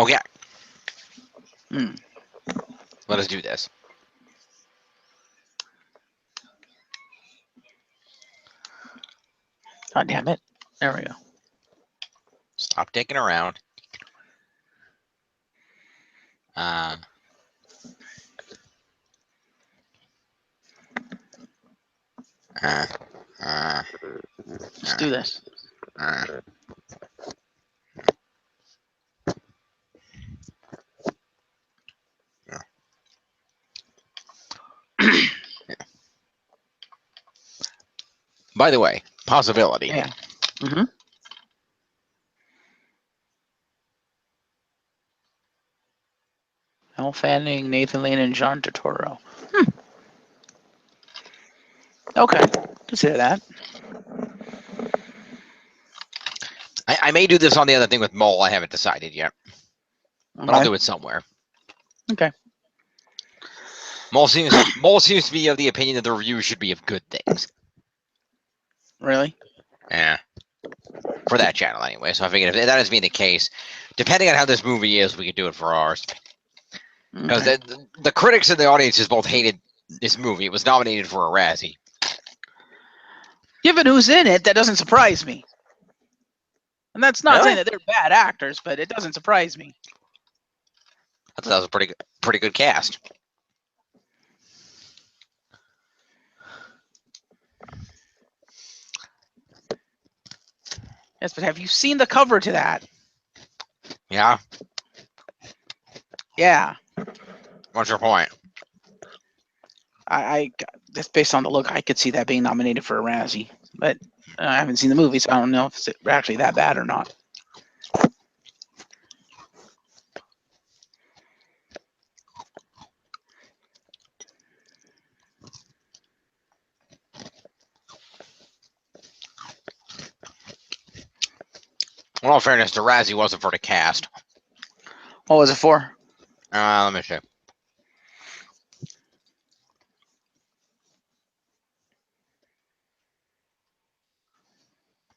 Okay, Hmm. let us do this. God damn it. There we go. Stop dicking around. Let's do this. By the way, possibility. Yeah. Mm-hmm. Elle Fanning, Nathan Lane, and John Turturro. Okay. Consider that. I may do this on the other thing with Mole. I haven't decided yet, but I'll do it somewhere. Okay. Mole seems to be of the opinion that the review should be of good things. Really? Yeah. For that channel, anyway. So I figured if that is being the case, depending on how this movie is, we could do it for ours. Because Okay. the critics and the audiences both hated this movie. It was nominated for a Razzie. Given who's in it, that doesn't surprise me. And that's not saying that they're bad actors, but it doesn't surprise me. I thought that was a pretty good cast. Yes, but have you seen the cover to that? Yeah. Yeah. What's your point? I just based on the look, I could see that being nominated for a Razzie, but I haven't seen the movie, so I don't know if it's actually that bad or not. In all fairness, the Razzie wasn't for the cast. What was it for? Let me see.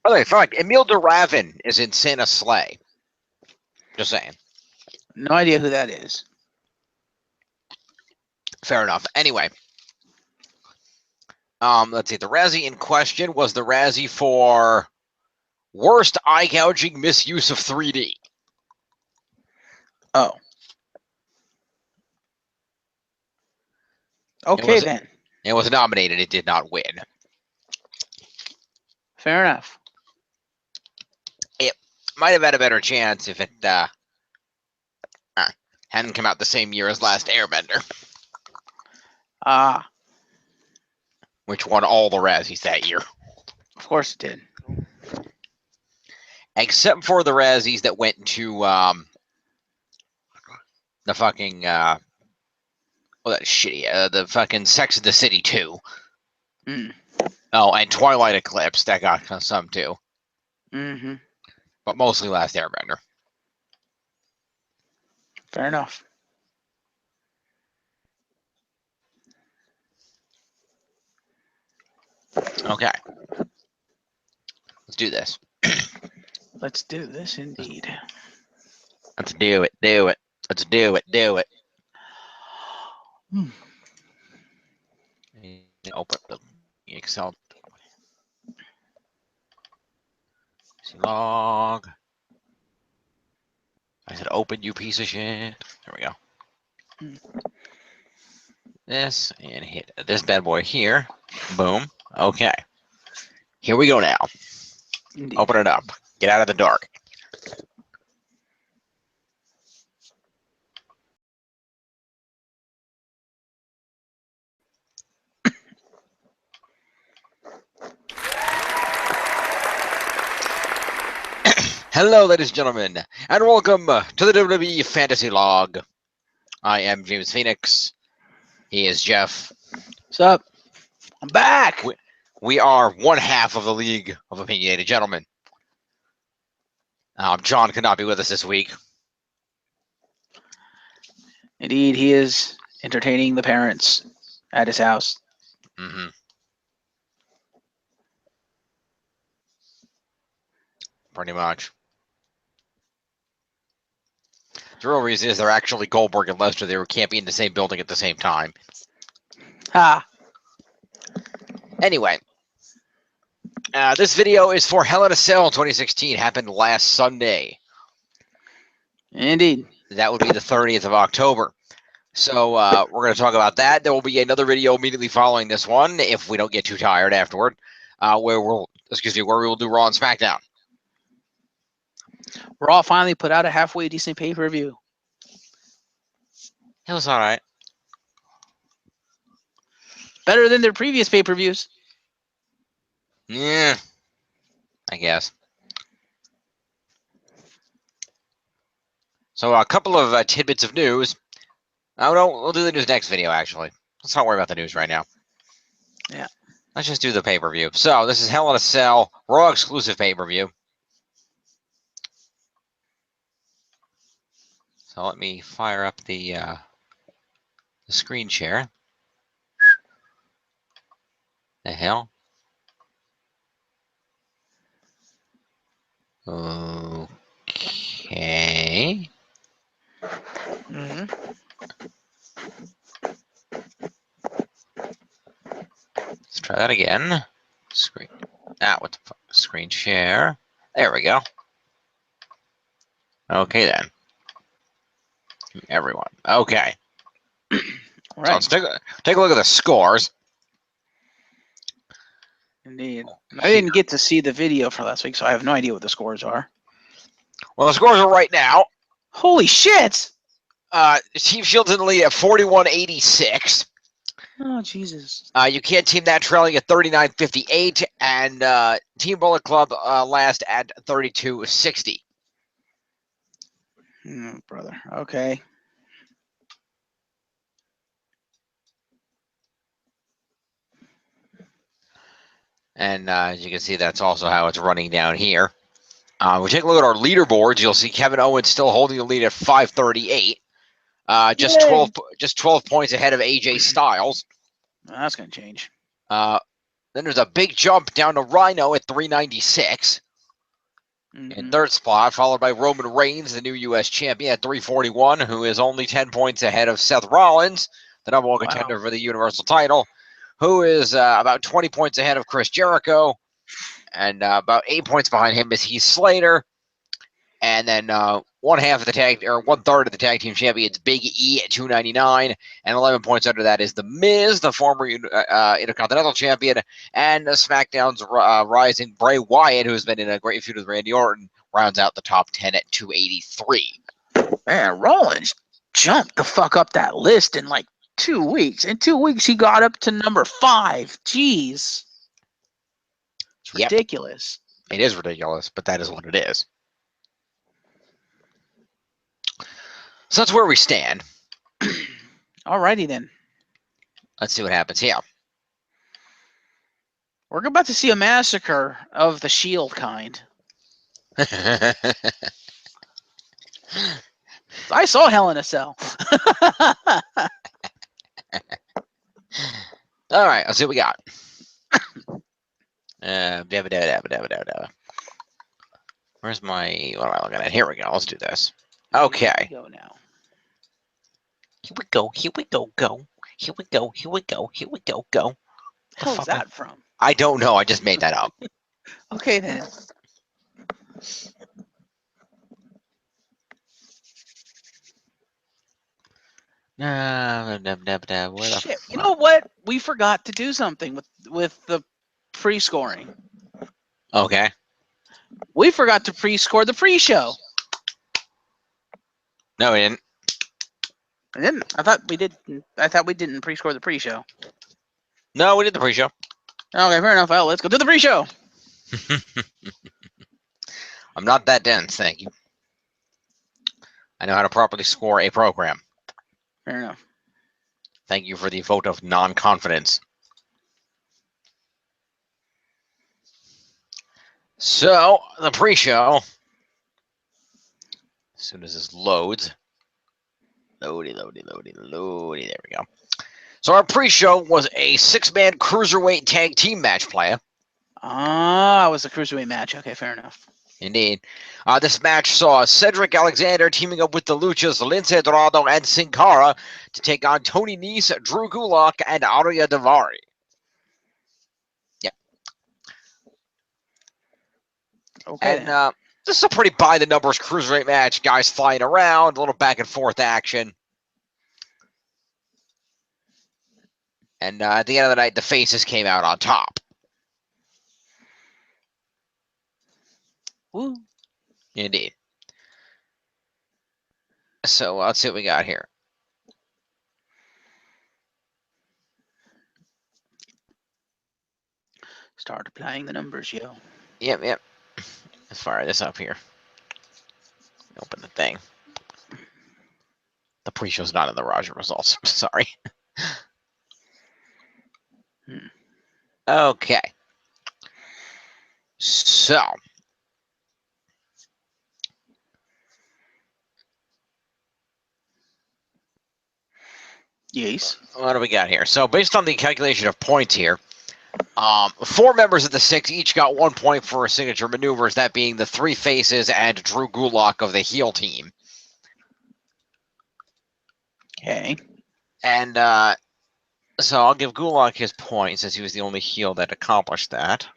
By the way, I feel like Emile de Ravin is in Santa's Sleigh. Just saying. No idea who that is. Fair enough. Anyway. Let's see. The Razzie in question was the Razzie for worst eye-gouging misuse of 3D. Oh. Okay, then. It was nominated. It did not win. Fair enough. It might have had a better chance if it hadn't come out the same year as Last Airbender. Which won all the Razzies that year. Of course it did. Except for the Razzies that went to the fucking that shitty the fucking Sex of the City 2. Oh, and Twilight Eclipse, that got some too. Mm-hmm. But mostly Last Airbender. Fair enough. Okay. Let's do this. Let's do this indeed. Let's do it. Do it. Let's do it. Do it. Open the Excel. Log. I said open, you piece of shit. There we go. This and hit this bad boy here. Boom. Okay. Here we go now. Indeed. Open it up. Get out of the dark. Hello, ladies and gentlemen, and welcome to the WWE Fantasy Log. I am James Phoenix. He is Jeff. What's up? I'm back. We are one half of the League of Opinionated Gentlemen. John could not be with us this week. Indeed, he is entertaining the parents at his house. Mm-hmm. Pretty much. The real reason is they're actually Goldberg and Lesnar. They can't be in the same building at the same time. Ha. Anyway, this video is for Hell in a Cell 2016. Happened last Sunday. Indeed. That would be the 30th of October. So we're going to talk about that. There will be another video immediately following this one, if we don't get too tired afterward, where we will do Raw and SmackDown. Raw finally put out a halfway decent pay-per-view. It was all right. Better than their previous pay-per-views. Yeah, I guess. So a couple of tidbits of news. Oh no, we'll do the news next video. Actually, let's not worry about the news right now. Yeah. Let's just do the pay-per-view. So this is Hell in a Cell Raw exclusive pay-per-view. So let me fire up the screen share. The hell? Okay. Mm-hmm. Let's try that again. Screen. What the fuck? Screen share. There we go. Okay then. Everyone. Okay. Right. So let's take a look at the scores. Indeed. I didn't get to see the video for last week, so I have no idea what the scores are. Well, the scores are right now. Holy shit! Team Shield's in the lead at 41-86. Oh, Jesus. You can't team that trailing at 39-58, and Team Bullet Club last at 32-60. Brother. Okay. And as you can see, that's also how it's running down here. We take a look at our leaderboards. You'll see Kevin Owens still holding the lead at 538. Just 12 points ahead of AJ Styles. That's going to change. Then there's a big jump down to Rhino at 396. In third spot, followed by Roman Reigns, the new U.S. champion, at 341, who is only 10 points ahead of Seth Rollins, the number one contender for the Universal title, who is about 20 points ahead of Chris Jericho, and about 8 points behind him is Heath Slater. And then one third of the tag team champions, Big E at 299, and 11 points under that is The Miz, the former Intercontinental champion, and SmackDown's rising Bray Wyatt, who's been in a great feud with Randy Orton, rounds out the top 10 at 283. Man, Rollins jumped the fuck up that list in like 2 weeks. In 2 weeks, he got up to number 5. Jeez. It's ridiculous. It is ridiculous, but that is what it is. So that's where we stand. Alrighty then. Let's see what happens here. We're about to see a massacre of the Shield kind. I saw Hell in a Cell. All right, let's see what we got. Where's my... What am I looking at? Here we go. Let's do this. Okay. Here we go now. Here we go. Here we go. Go. Here we go. Here we go. Here we go. Go. What the hell is that from? I don't know. I just made that up. Okay then. Shit. You know what? We forgot to do something with the pre-scoring. Okay. We forgot to pre-score the pre-show. No, we didn't. I didn't. I thought we did. I thought we didn't pre-score the pre-show. No, we did the pre-show. Okay, fair enough. Well, let's go to the pre-show. I'm not that dense, thank you. I know how to properly score a program. Fair enough. Thank you for the vote of non-confidence. So, the pre-show, as soon as this loads, loady, there we go. So our pre-show was a 6-man cruiserweight tag team match play. Ah, it was a cruiserweight match. Okay, fair enough. Indeed. This match saw Cedric Alexander teaming up with the Luchas, Lince Dorado, and Sin Cara to take on Tony Nese, Drew Gulak, and Arya Daivari. Yep. Okay. And this is a pretty by-the-numbers cruiserweight match. Guys flying around, a little back-and-forth action. And at the end of the night, the faces came out on top. Woo. Indeed. So let's see what we got here. Start playing the numbers, yo. Yep. Let's fire this up here. Open the thing. The pre-show's not in the Roger results. Sorry. Okay. So. Yes. What do we got here? So based on the calculation of points here, 4 members of the 6 each got 1 point for signature maneuvers, that being the 3 faces and Drew Gulak of the heel team. Okay. And so I'll give Gulak his point since he was the only heel that accomplished that.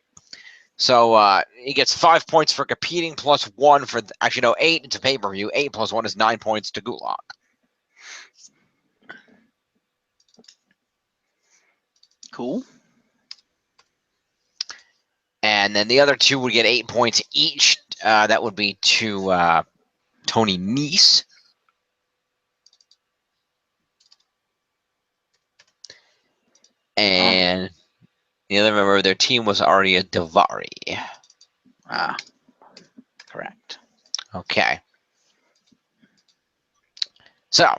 So he gets 5 points for competing plus 1 for, actually no, 8 into pay-per-view. 8 plus 1 is 9 points to Gulak. Cool. And then the other 2 would get 8 points each. That would be to Tony Nese. And the other member of their team was Arya Daivari. Correct. Okay. So,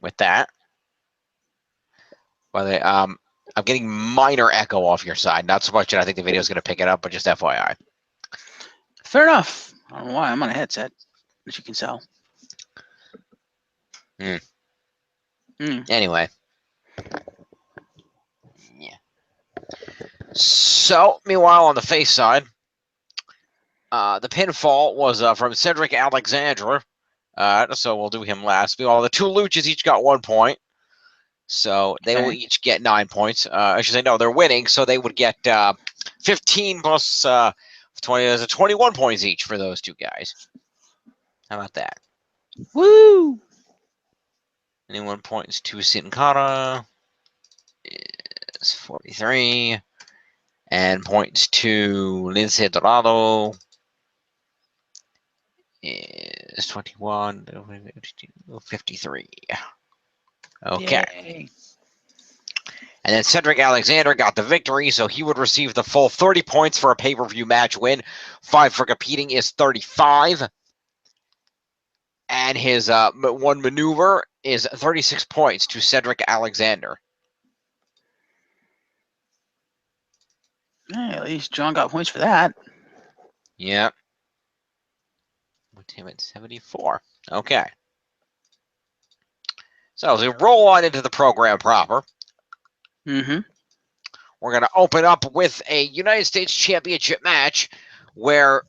with that, I'm getting minor echo off your side. Not so much that I think the video is going to pick it up, but just FYI. Fair enough. I don't know why. I'm on a headset, as you can tell. Anyway. Yeah. So, meanwhile, on the face side, the pinfall was from Cedric Alexander. So we'll do him last. Meanwhile, the 2 Luchas each got 1 point. So they will each get 9 points. I should say, no, they're winning, so they would get 15 plus 20. There's 21 points each for those 2 guys. How about that? Woo! 21 points to Sin Cara is 43. And points to Lince Dorado is 21, 53. Okay. Yay. And then Cedric Alexander got the victory, so he would receive the full 30 points for a pay-per-view match win. 5 for competing is 35. And his 1 maneuver is 36 points to Cedric Alexander. Hey, at least John got points for that. Yep. With him at 74. Okay. So as we roll on into the program proper, we're going to open up with a United States Championship match where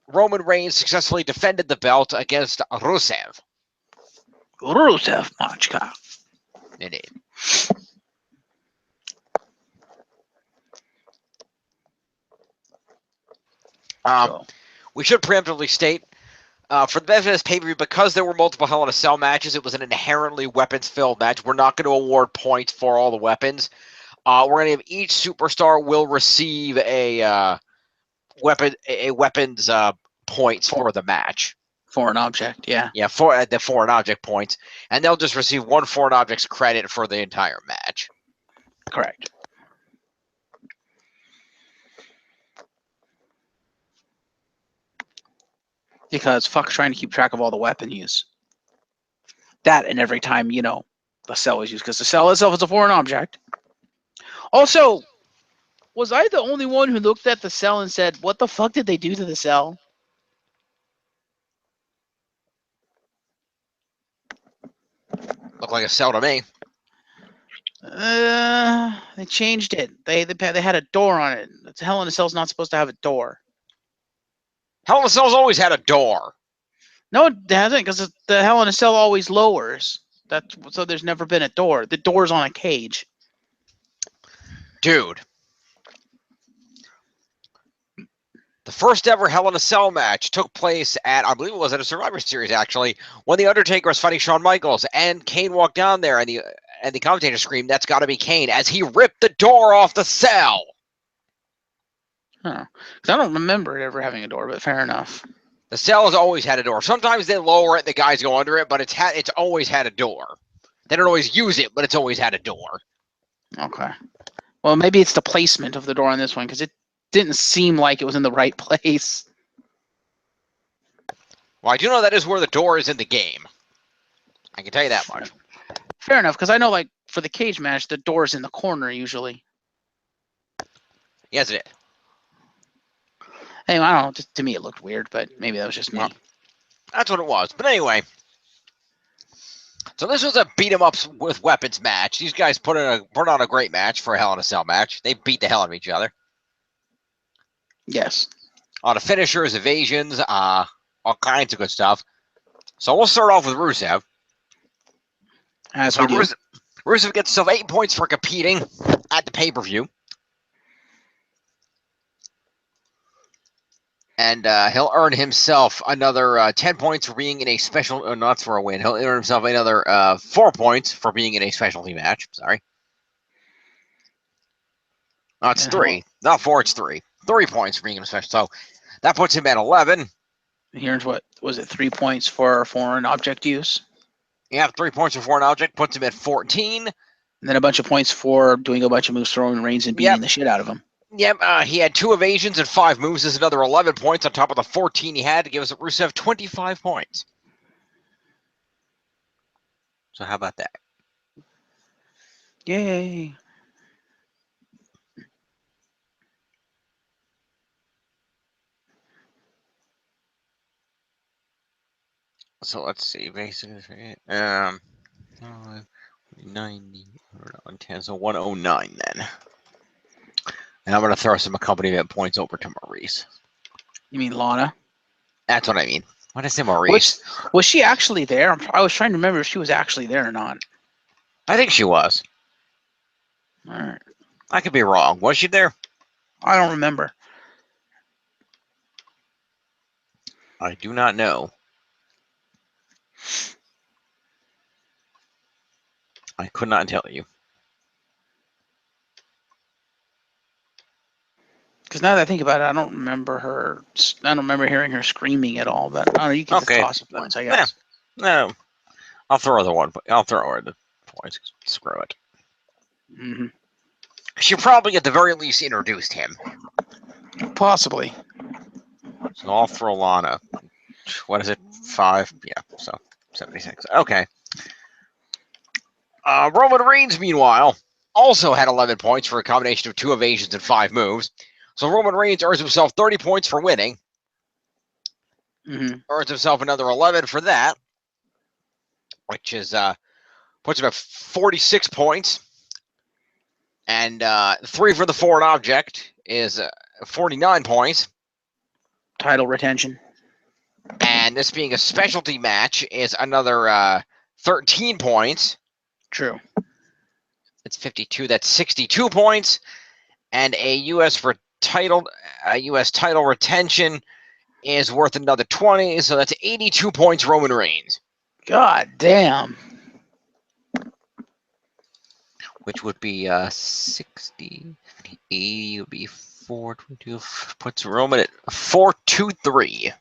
Roman Reigns successfully defended the belt against Rusev. Rusev, Machka. Indeed. We should preemptively state, for the benefit of this pay-per-view, because there were multiple Hell in a Cell matches, it was an inherently weapons-filled match. We're not going to award points for all the weapons. We're going to have each superstar will receive a weapons points for the match. Foreign object, yeah. Yeah, for the foreign object points, and they'll just receive 1 foreign object's credit for the entire match. Correct. Because fuck's trying to keep track of all the weapon use. That and every time, the cell is used, because the cell itself is a foreign object. Also, was I the only one who looked at the cell and said, what the fuck did they do to the cell? Looked like a cell to me. They changed it. They had a door on it. Hell in a Cell's not supposed to have a door. Hell in a Cell's always had a door. No, it hasn't, because the Hell in a Cell always lowers. So there's never been a door. The door's on a cage. Dude. The first ever Hell in a Cell match took place at, I believe it was at a Survivor Series, actually, when The Undertaker was fighting Shawn Michaels, and Kane walked down there, and the commentator screamed, "That's got to be Kane," as he ripped the door off the cell. Huh. Because I don't remember it ever having a door, but fair enough. The cell has always had a door. Sometimes they lower it, the guys go under it, but it's always had a door. They don't always use it, but it's always had a door. Okay. Well, maybe it's the placement of the door on this one, because it didn't seem like it was in the right place. Well, I do know that is where the door is in the game. I can tell you that much. Fair enough, because I know, like, for the cage match, the door's in the corner usually. Yes, it is. Anyway, I don't know. Just, to me, it looked weird, but maybe that was just me. Well, that's what it was. But anyway, so this was a beat 'em ups with weapons match. These guys put on a great match for a Hell in a Cell match. They beat the hell out of each other. Yes. A lot of finishers, evasions, all kinds of good stuff. So we'll start off with Rusev. As we do. Rusev gets himself 8 points for competing at the pay-per-view. And he'll earn himself another 10 points for being in a special, not for a win. He'll earn himself another 4 points for being in a specialty match. Sorry. No, it's 3. Not 4, it's 3. 3 points for being in a special. So that puts him at 11. He earns, what was it, 3 points for foreign object use? Yeah, 3 points for foreign object puts him at 14. And then a bunch of points for doing a bunch of moves, throwing Reigns and beating the shit out of him. Yep, he had 2 evasions and 5 moves. There's another 11 points on top of the 14 he had to give us Rusev 25 points. So how about that? Yay. So let's see, basically, 90, 110, so 109 then. And I'm going to throw some accompaniment points over to Maurice. You mean Lana? That's what I mean. Why did I say Maurice? Was she actually there? I was trying to remember if she was actually there or not. I think she was. All right. I could be wrong. Was she there? I don't remember. I do not know. I could not tell you. Because now that I think about it, I don't remember her. I don't remember hearing her screaming at all. But I don't know, you can just toss the points, I guess. No, I'll throw the one. I'll throw her the points. Screw it. Mm-hmm. She probably, at the very least, introduced him. Possibly. So I'll throw Lana. What is it? 5? Yeah, so 76. Okay. Roman Reigns, meanwhile, also had 11 points for a combination of 2 evasions and 5 moves. So Roman Reigns earns himself 30 points for winning. Mm-hmm. Earns himself another 11 for that, which is puts him at 46 points. And 3 for the foreign object is 49 points. Title retention. And this being a specialty match is another 13 points. True. It's 52. That's 62 points. And a U.S. title retention is worth another 20. So that's 82 points, Roman Reigns. God damn. Which would be 60, 80 would be 422, puts Roman at 423.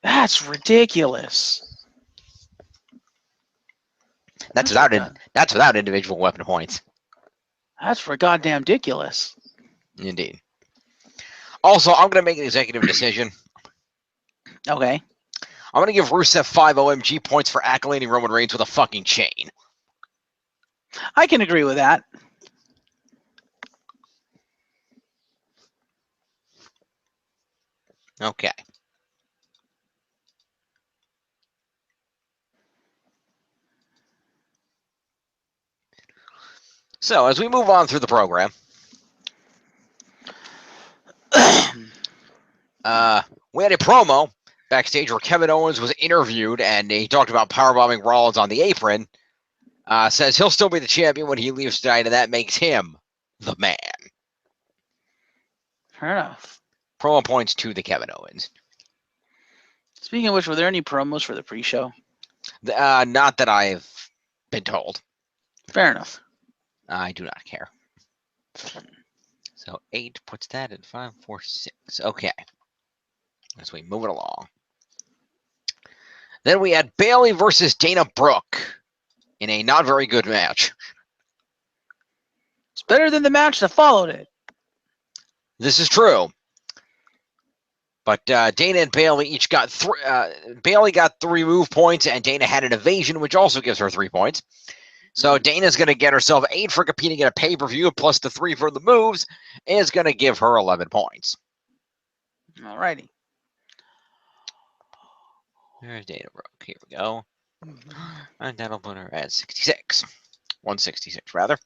That's ridiculous. That's without individual weapon points. That's for goddamn ridiculous. Indeed. Also, I'm going to make an executive decision. Okay. I'm going to give Rusev 5 OMG points for accolading Roman Reigns with a fucking chain. I can agree with that. Okay. So, as we move on through the program, We had a promo backstage where Kevin Owens was interviewed, and he talked about powerbombing Rollins on the apron. Says he'll still be the champion when he leaves tonight, and that makes him the man. Fair enough. Promo points to the Kevin Owens. Speaking of which, were there any promos for the pre-show? Not that I've been told. Fair enough. I do not care. So 8 puts that at 5, 4, 6. Okay. As we move it along. Then we had Bayley versus Dana Brooke in a not very good match. It's better than the match that followed it. This is true. But Dana and Bayley each got 3. Bayley got 3 move points, and Dana had an evasion, which also gives her 3 points. So Dana's going to get herself 8 for competing in a pay-per-view, plus the 3 for the moves, is going to give her 11 points. Alrighty. There's Dana Brooke. Here we go. And that'll put her at 66. 166, rather.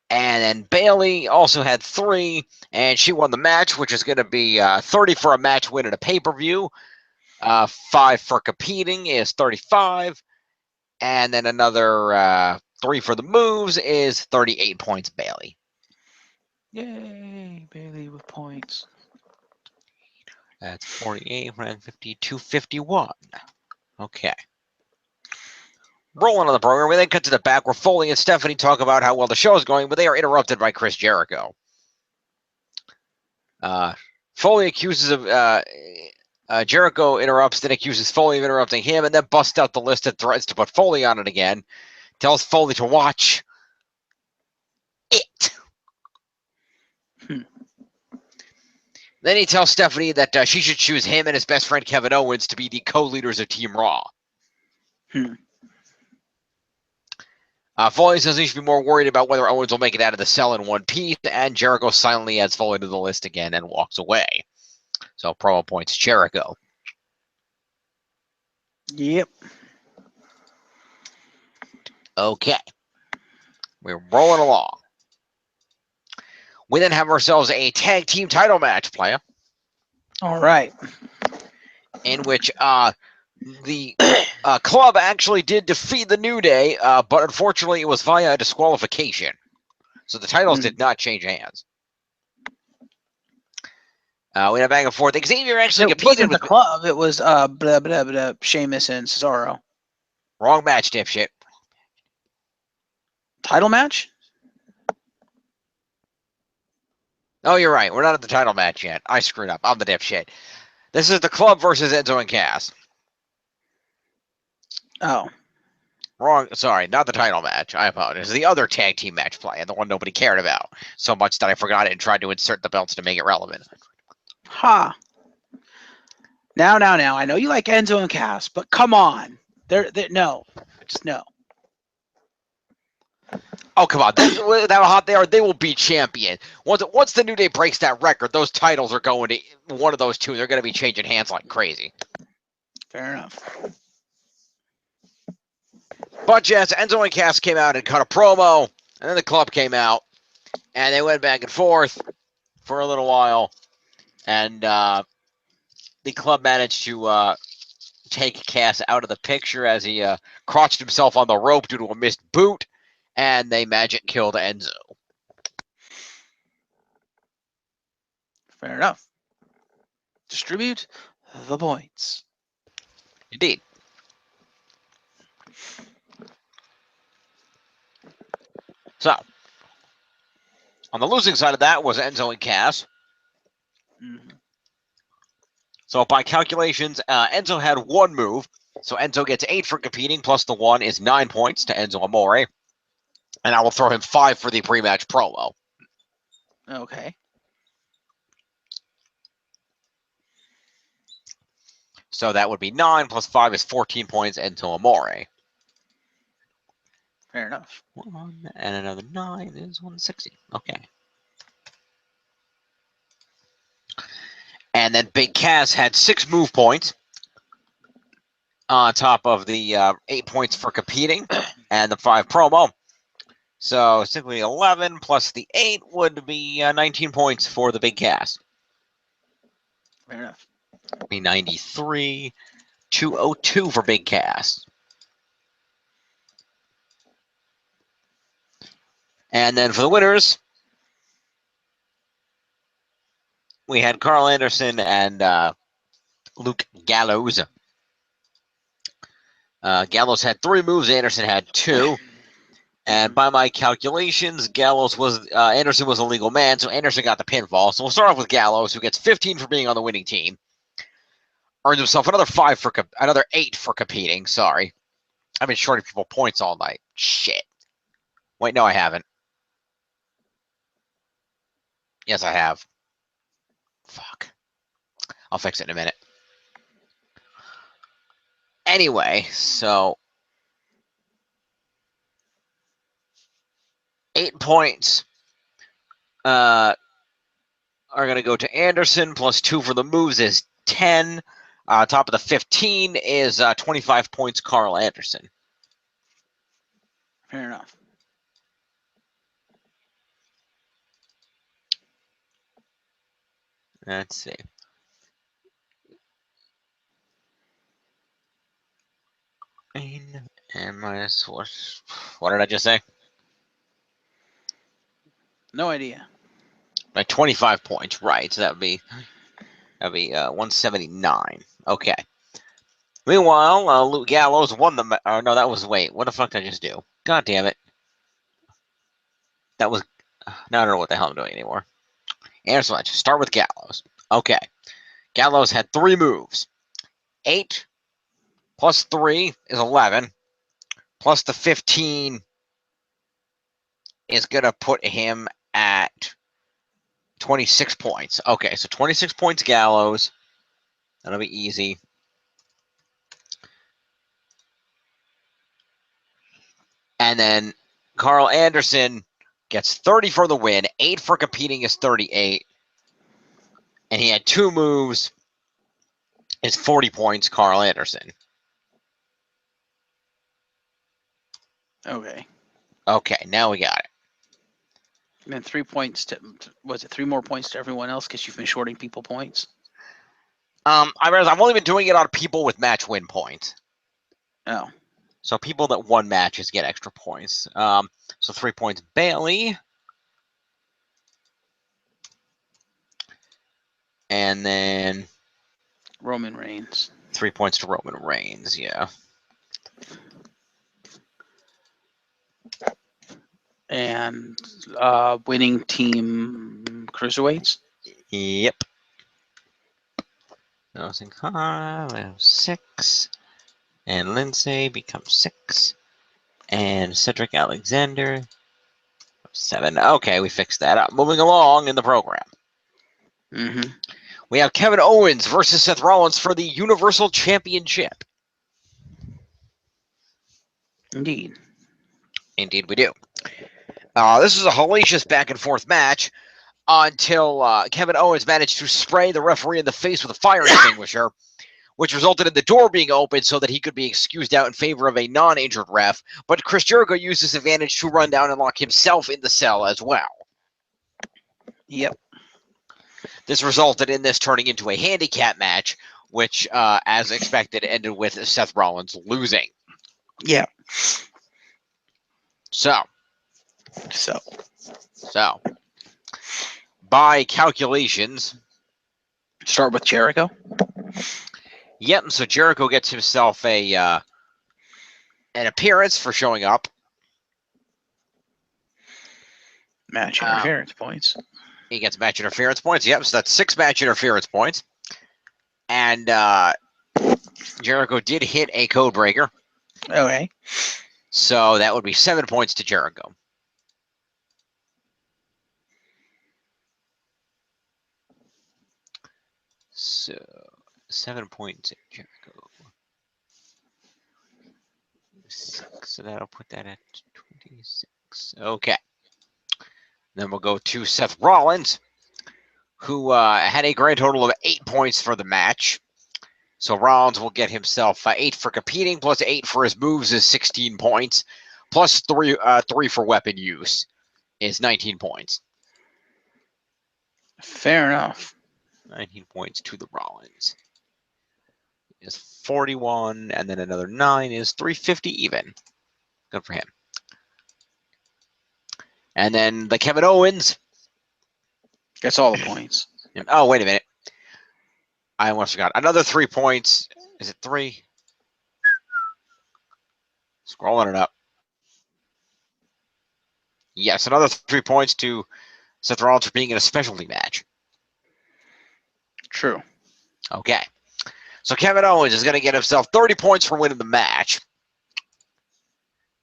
And then Bayley also had 3, and she won the match, which is going to be 30 for a match win at a pay-per-view. 5 for competing is 35. And then another 3 for the moves is 38 points, Bayley. Yay, Bayley with points. That's 48, 52, 51. Okay. Rolling on the program, we then cut to the back where Foley and Stephanie talk about how well the show is going, but they are interrupted by Chris Jericho. Foley accuses of Jericho interrupts, then accuses Foley of interrupting him, and then busts out the list and threatens to put Foley on it again. Tells Foley to watch it. Then he tells Stephanie that she should choose him and his best friend Kevin Owens to be the co-leaders of Team Raw. Foley says he should be more worried about whether Owens will make it out of the cell in one piece, and Jericho silently adds Foley to the list again and walks away. So promo points Jericho. Yep. Okay. We're rolling along. We then have ourselves a tag team title match, player. All right. In which the club actually did defeat the New Day, but unfortunately it was via disqualification. So the titles did not change hands. We had back and forth. Xavier actually competed with the club. It was blah blah blah. Sheamus and Cesaro. Wrong match, dipshit. Title match? Oh, you're right. We're not at the title match yet. I screwed up. I'm the dipshit. This is the club versus Enzo and Cass. Oh. Wrong. Sorry, not the title match. I apologize. The other tag team match play, the one nobody cared about so much that I forgot it and tried to insert the belts to make it relevant. Ha. Now. I know you like Enzo and Cass, but come on. No. Just no. Oh, come on. How hot they are, they will be champion. Once the New Day breaks that record, those titles are going to one of those two. They're going to be changing hands like crazy. Fair enough. But yes, Enzo and Cass came out and cut a promo, and then the club came out, and they went back and forth for a little while, and the club managed to take Cass out of the picture as he crotched himself on the rope due to a missed boot, and they magic killed Enzo. Fair enough. Distribute the points. Indeed. So, on the losing side of that was Enzo and Cass. Mm-hmm. So by calculations, Enzo had 1 move. So Enzo gets 8 for competing, plus the 1 is 9 points to Enzo Amore. And I will throw him 5 for the pre-match promo. Okay. So that would be 9 plus 5 is 14 points Enzo Amore. Fair enough. 1 and another 9 is 160. Okay. And then Big Cass had 6 move points on top of the 8 points for competing and the 5 promo. So simply 11 plus the 8 would be 19 points for the Big Cass. Fair enough. 393, 202 for Big Cass. And then for the winners, we had Carl Anderson and Luke Gallows. Gallows had 3 moves. Anderson had 2. And by my calculations, Anderson was a legal man, so Anderson got the pinfall. So we'll start off with Gallows, who gets 15 for being on the winning team. Earns himself another 8 for competing. Sorry, I've been shorting people points all night. Shit. Wait, no, I haven't. Yes, I have. Fuck. I'll fix it in a minute. Anyway, so 8 points are going to go to Anderson, plus 2 for the moves is 10. Top of the 15 is 25 points, Carl Anderson. Fair enough. Let's see. And minus what did I just say? No idea. By 25 points, right? So that'd be 179. Okay. Meanwhile, Luke Gallows won the. No, that was wait. What the fuck did I just do? God damn it. That was. Now I don't know what the hell I'm doing anymore. Anderson, let's start with Gallows. Okay. Gallows had 3 moves. 8 plus 3 is 11. Plus the 15 is going to put him at 26 points. Okay, so 26 points Gallows. That'll be easy. And then Carl Anderson gets 30 for the win. 8 for competing is 38. And he had 2 moves. It's 40 points, Carl Anderson. Okay. Okay, now we got it. And then 3 points to, was it 3 more points to everyone else because you've been shorting people points? I realize I've only been doing it on people with match win points. Oh. So people that won matches get extra points. So 3 points Bailey. And then Roman Reigns. 3 points to Roman Reigns, yeah. And winning team cruiserweights? Yep. Nelson Carr, 6. And Lindsay becomes 6. And Cedric Alexander, 7. Okay, we fixed that up. Moving along in the program. Mm-hmm. We have Kevin Owens versus Seth Rollins for the Universal Championship. Indeed. Indeed we do. This is a hellacious back-and-forth match until Kevin Owens managed to spray the referee in the face with a fire extinguisher, which resulted in the door being opened so that he could be excused out in favor of a non-injured ref. But Chris Jericho used this advantage to run down and lock himself in the cell as well. Yep. This resulted in this turning into a handicap match, which, as expected, ended with Seth Rollins losing. Yeah. So, So, by calculations, start with Jericho. Yep. So Jericho gets himself an appearance for showing up. Match interference points. He gets match interference points. Yep. So that's 6 match interference points. And Jericho did hit a code breaker. Okay. So that would be 7 points to Jericho. So 7 points at Jericho. 6, so that'll put that at 26. Okay. Then we'll go to Seth Rollins, who had a grand total of 8 points for the match. So Rollins will get himself 8 for competing, plus 8 for his moves is 16 points, plus 3 for weapon use is 19 points. Fair enough. 19 points to the Rollins. is 41, and then another 9 is 350 even. Good for him. And then the Kevin Owens gets all the points. Oh, wait a minute. I almost forgot. Another 3 points. Is it 3? Scrolling it up. Yes, another 3 points to Seth Rollins for being in a specialty match. True. Okay. So Kevin Owens is going to get himself 30 points for winning the match.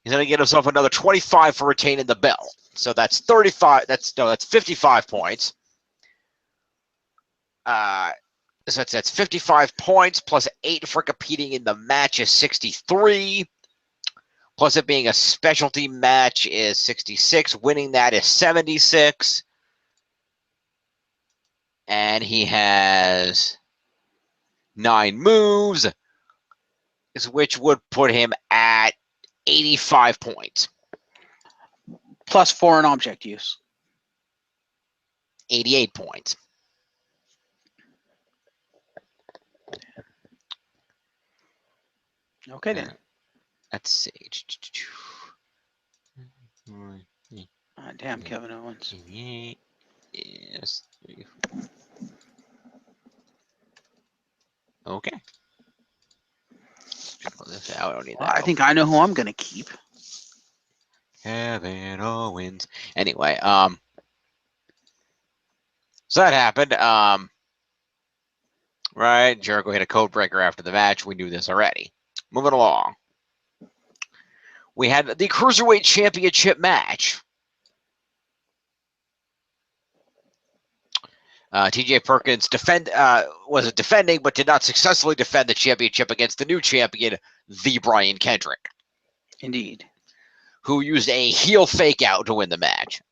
He's going to get himself another 25 for retaining the belt. So that's 35. That's 55 points. So that's 55 points plus 8 for competing in the match is 63. Plus it being a specialty match is 66. Winning that is 76. And he has 9 moves, which would put him at 85 points. Plus foreign object use. 88 points. Okay, then. Let's see. Damn, Kevin Owens. Yes. Okay. This out. I don't need that. I think I know who I'm going to keep. Kevin Owens. Anyway, so that happened. Right, Jericho hit a code breaker after the match. We knew this already. Moving along. We had the Cruiserweight Championship match. TJ Perkins was defending, but did not successfully defend the championship against the new champion, the Brian Kendrick. Indeed. Who used a heel fake out to win the match.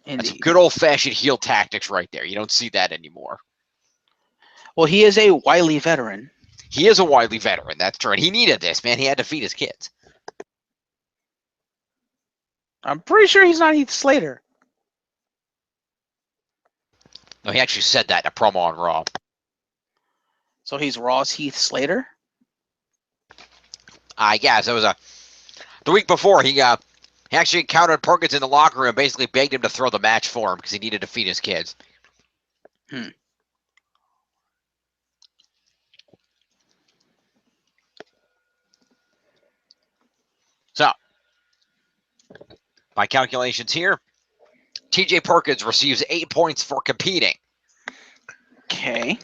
Indeed. That's good old-fashioned heel tactics right there. You don't see that anymore. Well, he is a wily veteran. He is a wily veteran, that's true. And he needed this, man. He had to feed his kids. I'm pretty sure he's not Heath Slater. No, he actually said that in a promo on Raw. So he's Raw's Heath Slater? I guess. It was the week before, he actually encountered Perkins in the locker room and basically begged him to throw the match for him because he needed to feed his kids. So, by calculations here, TJ Perkins receives 8 points for competing. Okay.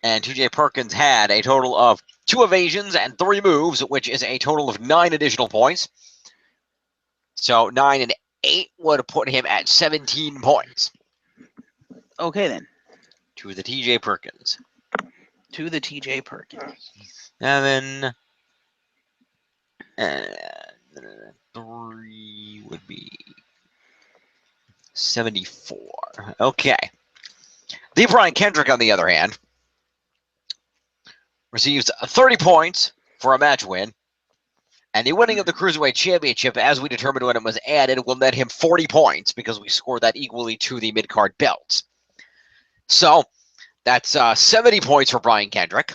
And TJ Perkins had a total of 2 evasions and 3 moves, which is a total of 9 additional points. So 9 and 8 would put him at 17 points. Okay, then. To the TJ Perkins. To the TJ Perkins. 7 and 3 would be 74. Okay. The Brian Kendrick, on the other hand, receives 30 points for a match win. And the winning of the Cruiserweight Championship, as we determined when it was added, will net him 40 points because we scored that equally to the mid-card belts. So that's 70 points for Brian Kendrick.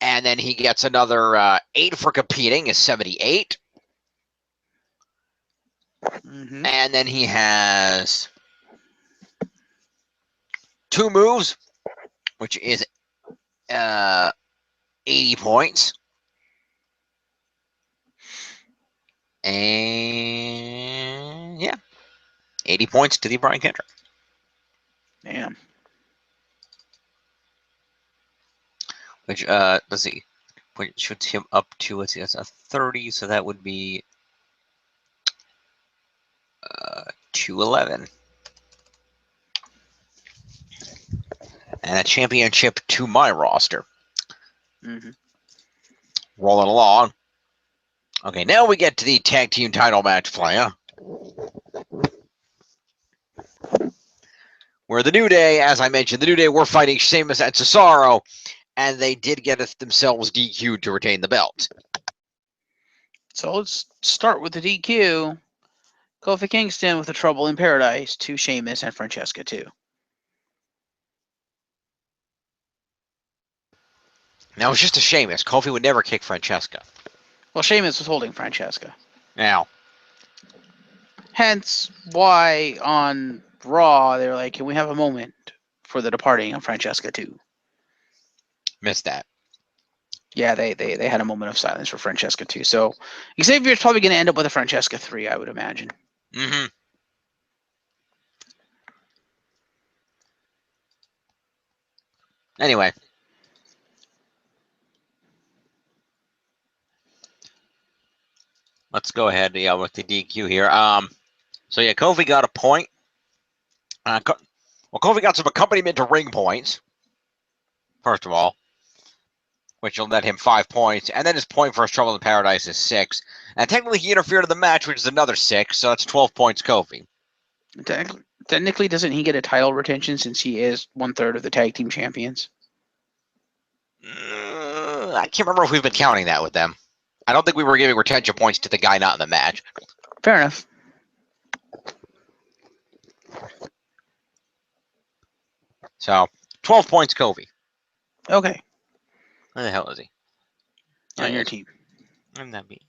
And then he gets another 8 for competing, is 78. Mm-hmm. And then he has 2 moves, which is 80 points. And yeah, 80 points to the Brian Kendrick. Damn. Which, let's see, which shoots him up to, let's see, that's a 30, so that would be 211. And a championship to my roster. Mm-hmm. Rolling along. Okay, now we get to the tag team title match playa. Where the New Day, as I mentioned, the New Day were fighting Sheamus and Cesaro, and they did get themselves DQ'd to retain the belt. So let's start with the DQ. Kofi Kingston with the Trouble in Paradise to Sheamus and Francesca too. Now, it's just a Sheamus. Kofi would never kick Francesca. Well, Sheamus was holding Francesca. Now. Hence why on Raw, they were like, can we have a moment for the departing of Francesca too? Missed that. Yeah, they had a moment of silence for Francesca too. So Xavier's probably going to end up with a Francesca 3, I would imagine. Mm-hmm. Anyway. Let's go ahead with the DQ here. So yeah, Kofi got a point. Kofi got some accompaniment to ring points. First of all, which will net him 5 points, and then his point for his Trouble in Paradise is 6. And technically, he interfered in the match, which is another 6, so that's 12 points, Kofi. Technically, doesn't he get a title retention since he is 1/3 of the tag team champions? I can't remember if we've been counting that with them. I don't think we were giving retention points to the guy not in the match. Fair enough. So, 12 points, Kofi. Okay. Where the hell is he? On your team. And that'd be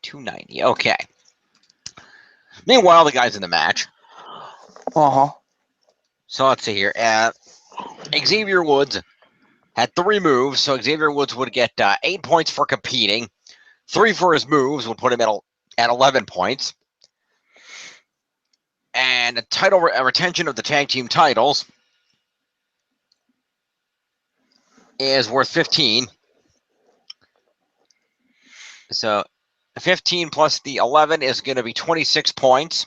290. Okay. Meanwhile, the guy's in the match. Uh-huh. So let's see here. Xavier Woods had 3 moves, so Xavier Woods would get 8 points for competing. 3 for his moves would put him at 11 points. And a title retention of the tag team titles is worth 15. So 15 plus the 11 is going to be 26 points.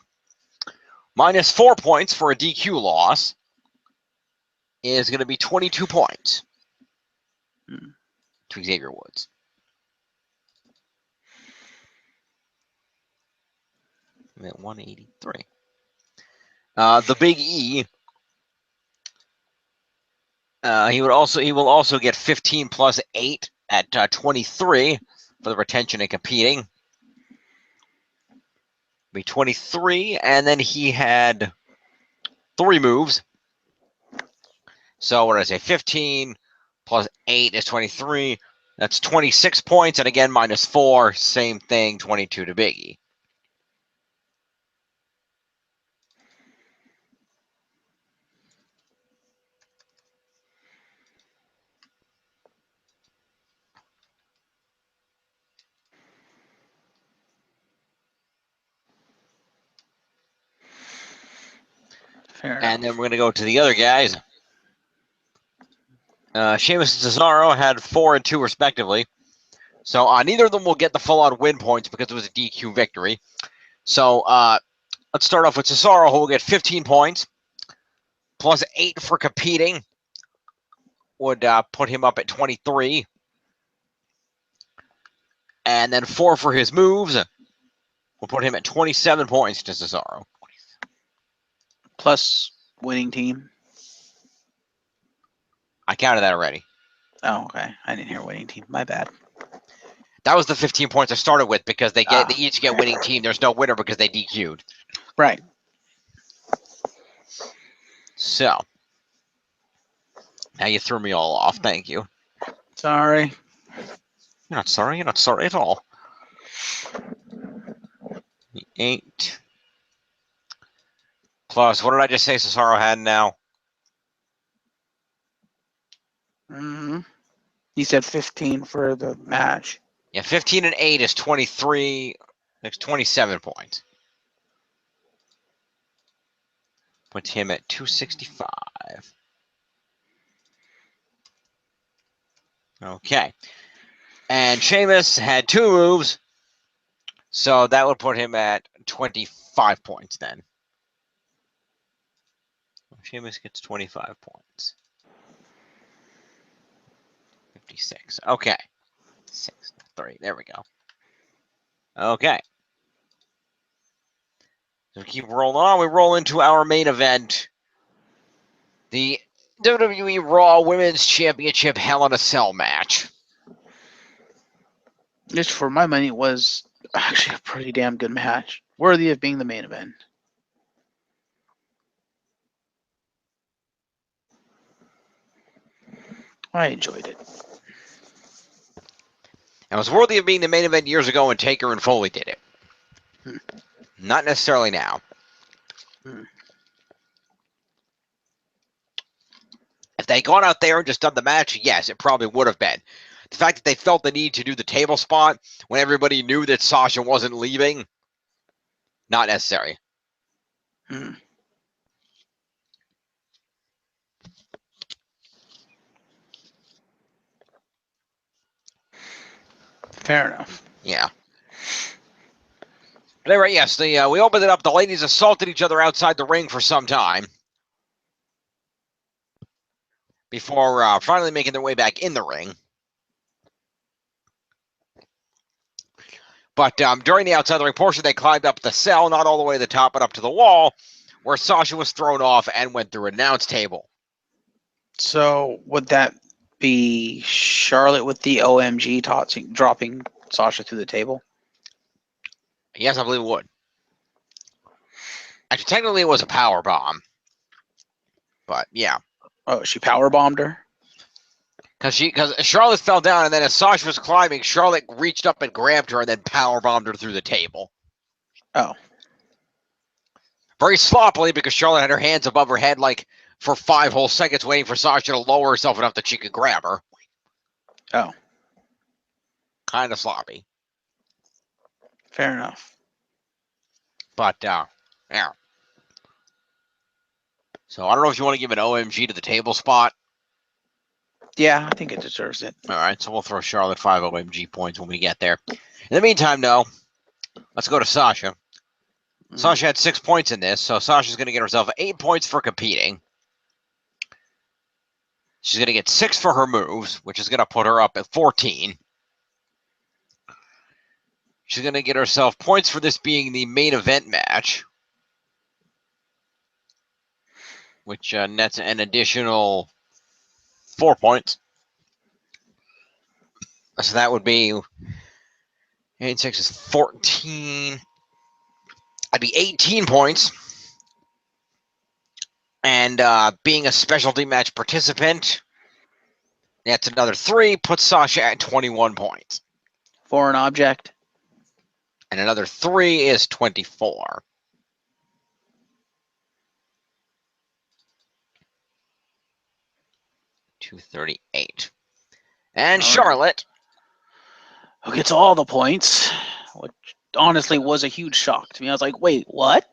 Minus 4 points for a DQ loss is going to be 22 points to Xavier Woods. I'm at 183. The Big E. He will also get 15 plus 8 at 23 for the retention and competing. Be 23, and then he had 3 moves. So what did I say? 15 plus 8 is 23. That's 26 points, and again, minus 4, same thing, 22 to Biggie. Fair enough. And then we're going to go to the other guys. Sheamus and Cesaro had 4 and 2 respectively. So neither of them will get the full-on win points because it was a DQ victory. So let's start off with Cesaro, who will get 15 points. Plus 8 for competing would put him up at 23. And then 4 for his moves will put him at 27 points to Cesaro. Plus winning team. I counted that already. Oh, okay. I didn't hear winning team. My bad. That was the 15 points I started with because they each get winning team. There's no winner because they DQ'd. Right. So now you threw me all off. Thank you. Sorry. You're not sorry. You're not sorry at all. 8 plus, what did I just say Cesaro had now? Mm-hmm. You said 15 for the match. Yeah, 15 and 8 is 23. That's 27 points. Puts him at 265. Okay. And Sheamus had 2 moves. So that would put him at 25 points then. Sheamus gets 25 points. 56. Okay. 6, 3. There we go. Okay. So keep rolling on. We roll into our main event. The WWE Raw Women's Championship Hell in a Cell match. Which, for my money, was actually a pretty damn good match. Worthy of being the main event. I enjoyed it. and was worthy of being the main event years ago when Taker and Foley did it. Not necessarily now. If they had gone out there and just done the match, yes, it probably would have been. The fact that they felt the need to do the table spot when everybody knew that Sasha wasn't leaving, not necessary. Fair enough. Yeah. But anyway, yes, we opened it up. The ladies assaulted each other outside the ring for some time before finally making their way back in the ring. But during the outside the ring portion, they climbed up the cell, not all the way to the top, but up to the wall, where Sasha was thrown off and went through an announce table. So would that be Charlotte with the OMG dropping Sasha through the table? Yes, I believe it would. Actually, technically, it was a power bomb. But yeah. Oh, she power bombed her? Because Charlotte fell down, and then as Sasha was climbing, Charlotte reached up and grabbed her and then power bombed her through the table. Oh. Very sloppily, because Charlotte had her hands above her head like for 5 whole seconds waiting for Sasha to lower herself enough that she could grab her. Oh. Kind of sloppy. Fair enough. But, yeah. So I don't know if you want to give an OMG to the table spot. Yeah, I think it deserves it. All right, so we'll throw Charlotte 5 OMG points when we get there. In the meantime, though, let's go to Sasha. Sasha had 6 points in this, so Sasha's going to get herself 8 points for competing. She's going to get 6 for her moves, which is going to put her up at 14. She's going to get herself points for this being the main event match, which nets an additional 4 points. So that would be 8, 6 is 14. That'd be 18 points. And being a specialty match participant, that's another 3, puts Sasha at 21 points. For an object. And another 3 is 24. $238. And Charlotte, who gets all the points, which honestly was a huge shock to me. I was like, wait, what?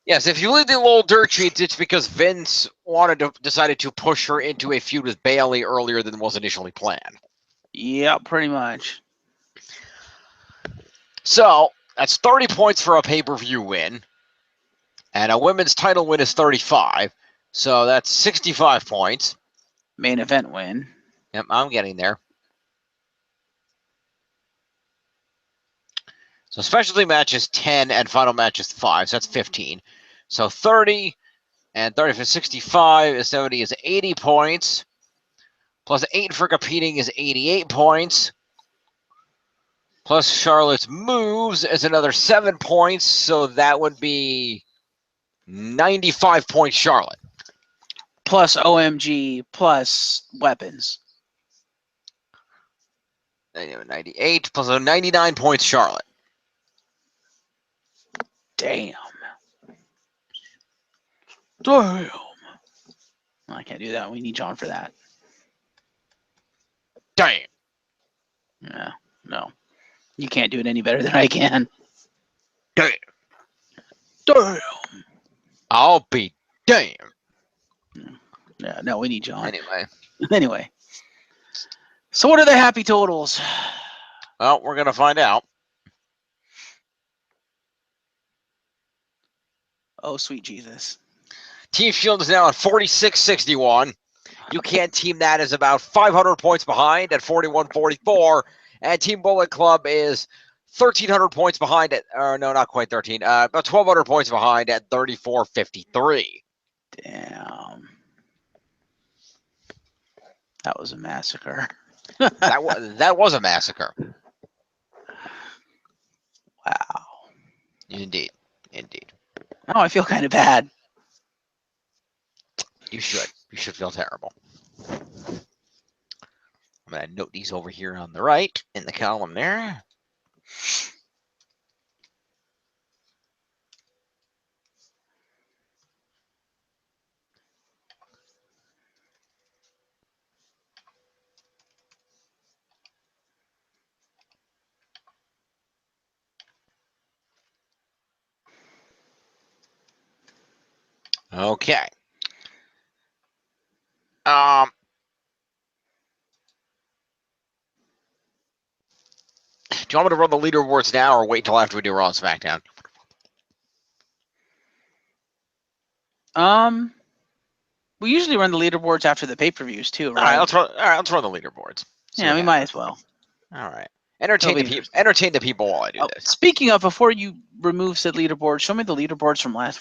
Yes, if you read the little dirt sheets, it's because Vince decided to push her into a feud with Bayley earlier than was initially planned. Yeah, pretty much. So that's 30 points for a pay-per-view win, and a women's title win is 35. So that's 65 points. Main event win. Yep, I'm getting there. So specialty match is 10 and final match is 5, so that's 15. So 30 and 30 for 65 is 70 is 80 points. Plus 8 for competing is 88 points. Plus Charlotte's moves is another 7 points, so that would be 95 points Charlotte. Plus OMG, plus weapons. 98 plus 99 points Charlotte. Damn. Damn. I can't do that. We need John for that. Damn. Yeah, no. You can't do it any better than I can. Damn. Damn. I'll be damn. Yeah, no, we need John. Anyway. So what are the happy totals? Well, we're going to find out. Oh, sweet Jesus. Team Shield is now at 46-61. You Can't Team That is about 500 points behind at 41-44. And Team Bullet Club is 1,300 points behind at, or no, not quite 13, about 1,200 points behind at 34-53. Damn. That was a massacre. that was a massacre. Wow. Indeed. Oh, I feel kind of bad. You should. You should feel terrible. I'm going to note these over here on the right in the column there. Okay. Do you want me to run the leaderboards now or wait till after we do Raw and SmackDown? We usually run the leaderboards after the pay-per-views too, right? All right, let's run the leaderboards. Yeah, we might as well. All right. Entertain the people while I do this. Speaking of, before you remove said leaderboard, show me the leaderboards from last week.